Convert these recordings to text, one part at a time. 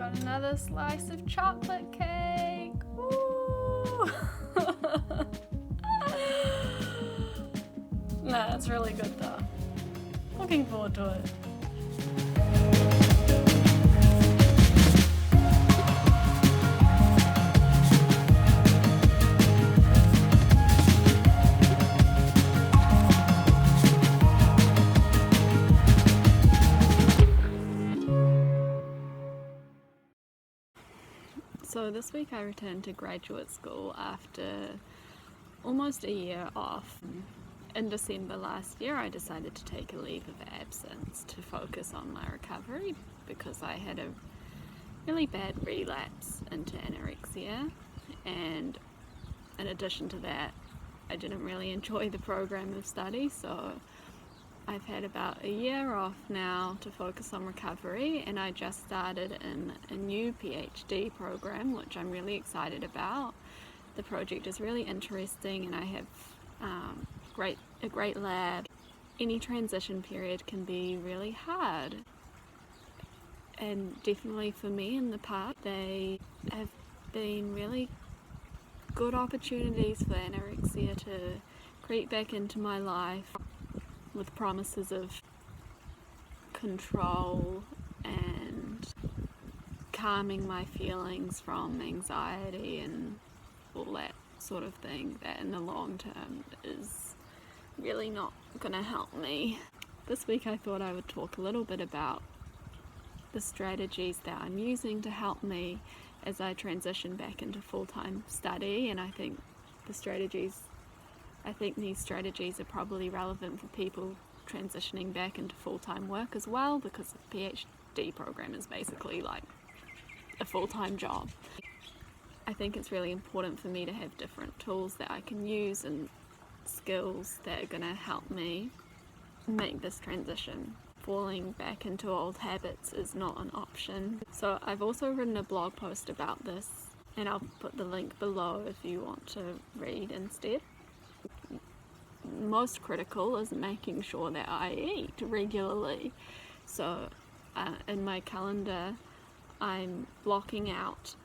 got another slice of chocolate cake. Woo! Nah, it's really good though. Looking forward to it. So this week I returned to graduate school after almost a year off. In December last year I decided to take a leave of absence to focus on my recovery because I had a really bad relapse into anorexia, and in addition to that I didn't really enjoy the program of study, so I've had about a year off now to focus on recovery, and I just started in a new PhD program which I'm really excited about. The project is really interesting and I have a great lab. Any transition period can be really hard, and definitely for me in the past they have been really good opportunities for anorexia to creep back into my life with promises of control and calming my feelings from anxiety and all that sort of thing that in the long term is really not gonna help me. This week I thought I would talk a little bit about the strategies that I'm using to help me as I transition back into full-time study, and I think these strategies are probably relevant for people transitioning back into full-time work as well, because the PhD program is basically like a full-time job. I think it's really important for me to have different tools that I can use and skills that are going to help me make this transition. Falling back into old habits is not an option. So I've also written a blog post about this, and I'll put the link below if you want to read instead. Most critical is making sure that I eat regularly. So in my calendar I'm blocking out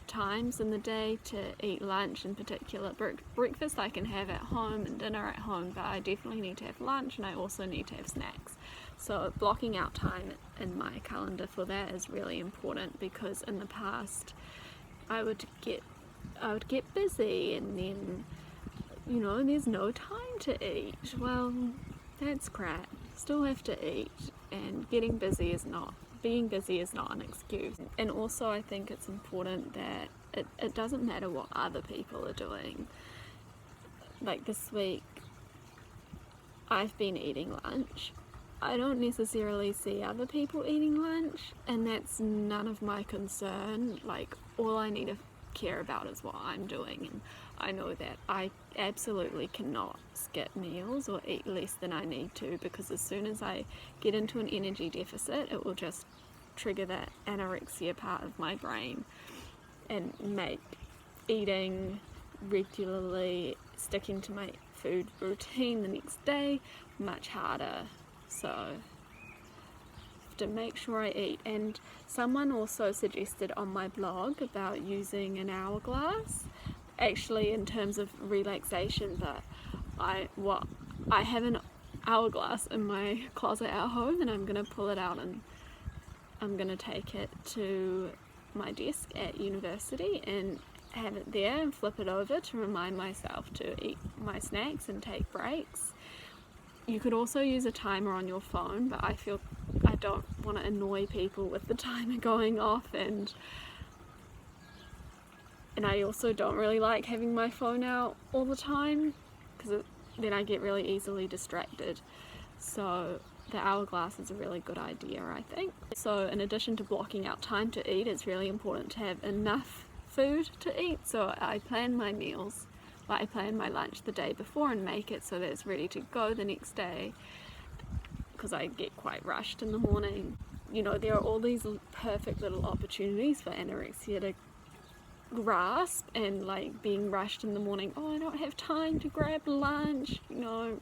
times in the day to eat lunch. In particular, breakfast I can have at home and dinner at home, but I definitely need to have lunch and I also need to have snacks. So blocking out time in my calendar for that is really important, because in the past I would get busy and then there's no time to eat. Well, that's crap. Still have to eat, and being busy is not an excuse. And also I think it's important that it doesn't matter what other people are doing. Like this week I've been eating lunch. I don't necessarily see other people eating lunch, and that's none of my concern. Like, all I need to care about is what I'm doing, and I know that I absolutely cannot skip meals or eat less than I need to, because as soon as I get into an energy deficit it will just trigger that anorexia part of my brain and make eating regularly, sticking to my food routine the next day much harder. So I have to make sure I eat. And someone also suggested on my blog about using an hourglass, actually in terms of relaxation, but I have an hourglass in my closet at home, and I'm going to pull it out and I'm going to take it to my desk at university and have it there and flip it over to remind myself to eat my snacks and take breaks. You could also use a timer on your phone, but I feel I don't want to annoy people with the timer going off, and I also don't really like having my phone out all the time, because then I get really easily distracted. So the hourglass is a really good idea, I think. So in addition to blocking out time to eat, it's really important to have enough food to eat. So I plan my meals, like I plan my lunch the day before and make it so that it's ready to go the next day, because I get quite rushed in the morning. There are all these perfect little opportunities for anorexia to grasp, and like being rushed in the morning, oh, I don't have time to grab lunch. No.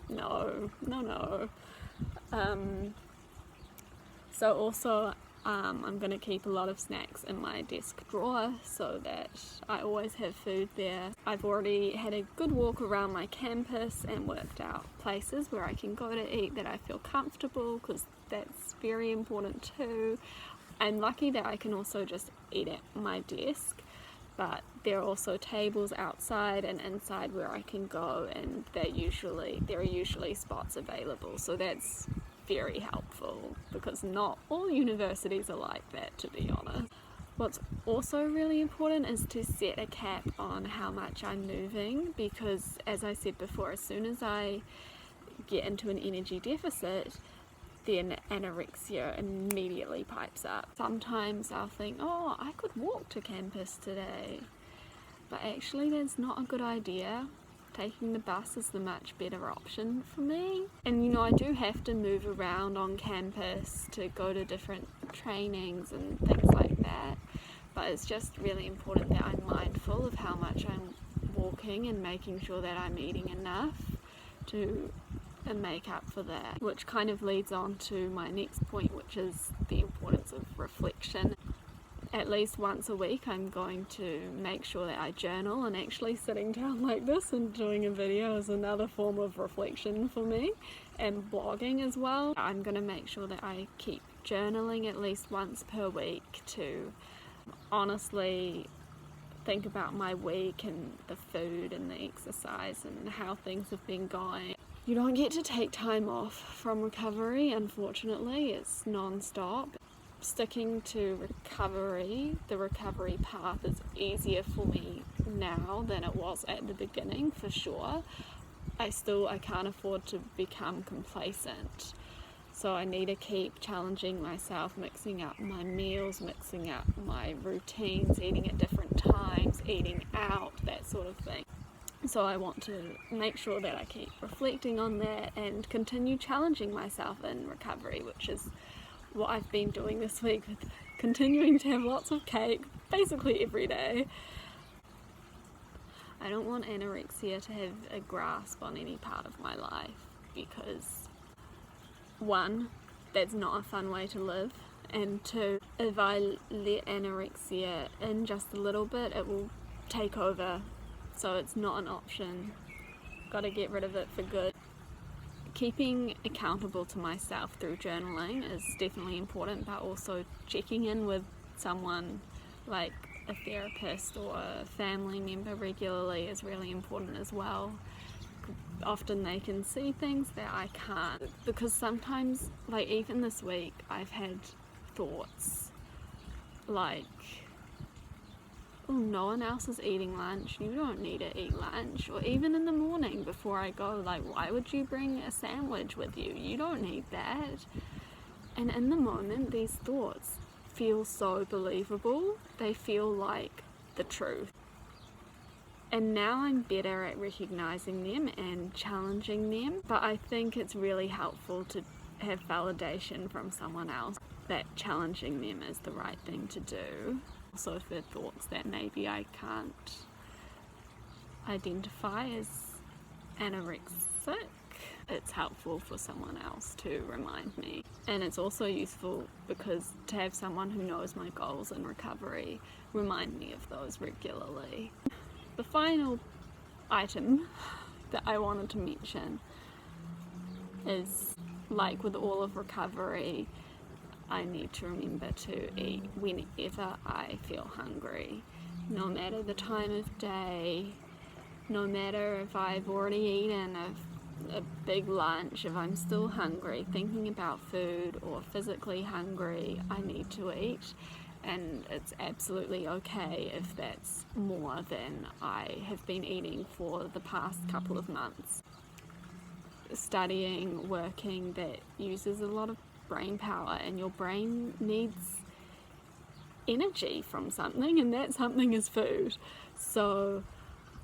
So also I'm going to keep a lot of snacks in my desk drawer so that I always have food there. I've already had a good walk around my campus and worked out places where I can go to eat that I feel comfortable, because that's very important too. I'm lucky that I can also just eat at my desk, but there are also tables outside and inside where I can go, and there are usually spots available, so that's very helpful, because not all universities are like that, to be honest. What's also really important is to set a cap on how much I'm moving, because as I said before, as soon as I get into an energy deficit, then anorexia immediately pipes up. Sometimes I'll think, oh, I could walk to campus today, but actually that's not a good idea. Taking the bus is the much better option for me. And I do have to move around on campus to go to different trainings and things like that, but it's just really important that I'm mindful of how much I'm walking and making sure that I'm eating enough to make up for that, which kind of leads on to my next point, which is the importance of reflection. At least once a week I'm going to make sure that I journal, and actually sitting down like this and doing a video is another form of reflection for me, and blogging as well. I'm going to make sure that I keep journaling at least once per week to honestly think about my week and the food and the exercise and how things have been going. You don't get to take time off from recovery, unfortunately. It's non-stop. Sticking to recovery, the recovery path, is easier for me now than it was at the beginning, for sure. I can't afford to become complacent. So I need to keep challenging myself, mixing up my meals, mixing up my routines, eating at different times, eating out, that sort of thing. So I want to make sure that I keep reflecting on that and continue challenging myself in recovery, which is what I've been doing this week, with continuing to have lots of cake basically every day. I don't want anorexia to have a grasp on any part of my life, because one, that's not a fun way to live, and two, if I let anorexia in just a little bit, it will take over, so it's not an option. Gotta get rid of it for good. Keeping accountable to myself through journaling is definitely important, but also checking in with someone like a therapist or a family member regularly is really important as well. Often they can see things that I can't, because sometimes, like even this week, I've had thoughts like, oh, no one else is eating lunch, you don't need to eat lunch. Or even in the morning before I go, like, why would you bring a sandwich with you? You don't need that. And in the moment, these thoughts feel so believable. They feel like the truth. And now I'm better at recognizing them and challenging them. But I think it's really helpful to have validation from someone else that challenging them is the right thing to do. Also, for thoughts that maybe I can't identify as anorexic, it's helpful for someone else to remind me. And it's also useful because to have someone who knows my goals in recovery remind me of those regularly. The final item that I wanted to mention is, like with all of recovery, I need to remember to eat whenever I feel hungry, no matter the time of day, no matter if I've already eaten a big lunch. If I'm still hungry, thinking about food, or physically hungry, I need to eat, and it's absolutely okay if that's more than I have been eating for the past couple of months. Studying, working, that uses a lot of brain power, and your brain needs energy from something, and that something is food. So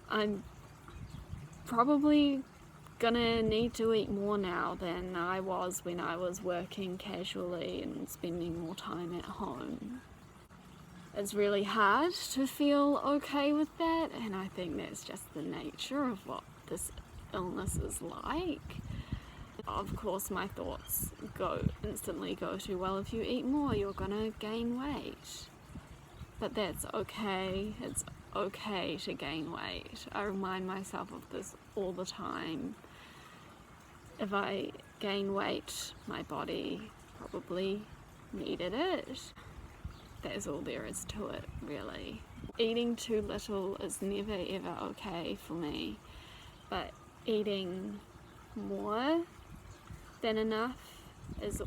I'm probably gonna need to eat more now than I was when I was working casually and spending more time at home. It's really hard to feel okay with that, and I think that's just the nature of what this illness is like. of course my thoughts instantly go to, well, if you eat more you're gonna gain weight. But that's okay. It's okay to gain weight. I remind myself of this all the time. If I gain weight, my body probably needed it. That's all there is to it, really. Eating too little is never ever okay for me, but eating more than enough is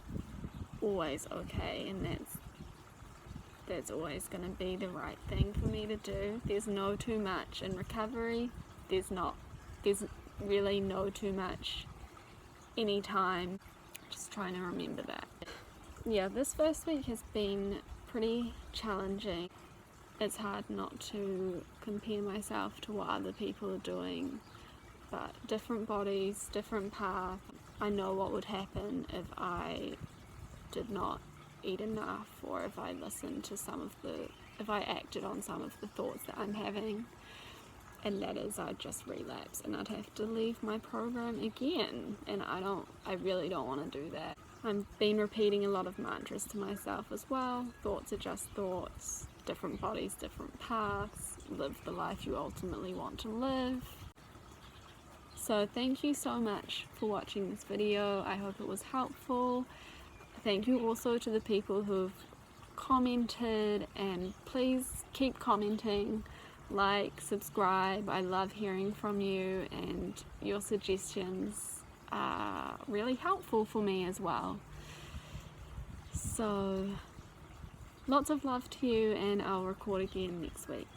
always okay, and that's always going to be the right thing for me to do. There's no too much in recovery. There's really no too much anytime. Just trying to remember that. Yeah, this first week has been pretty challenging. It's hard not to compare myself to what other people are doing, but different bodies, different paths. I know what would happen if I did not eat enough, or if I acted on some of the thoughts that I'm having, and that is I'd just relapse and I'd have to leave my program again, and I really don't want to do that. I've been repeating a lot of mantras to myself as well. Thoughts are just thoughts, different bodies, different paths, live the life you ultimately want to live. So thank you so much for watching this video. I hope it was helpful. Thank you also to the people who've commented, and please keep commenting, like, subscribe. I love hearing from you, and your suggestions are really helpful for me as well. So lots of love to you, and I'll record again next week.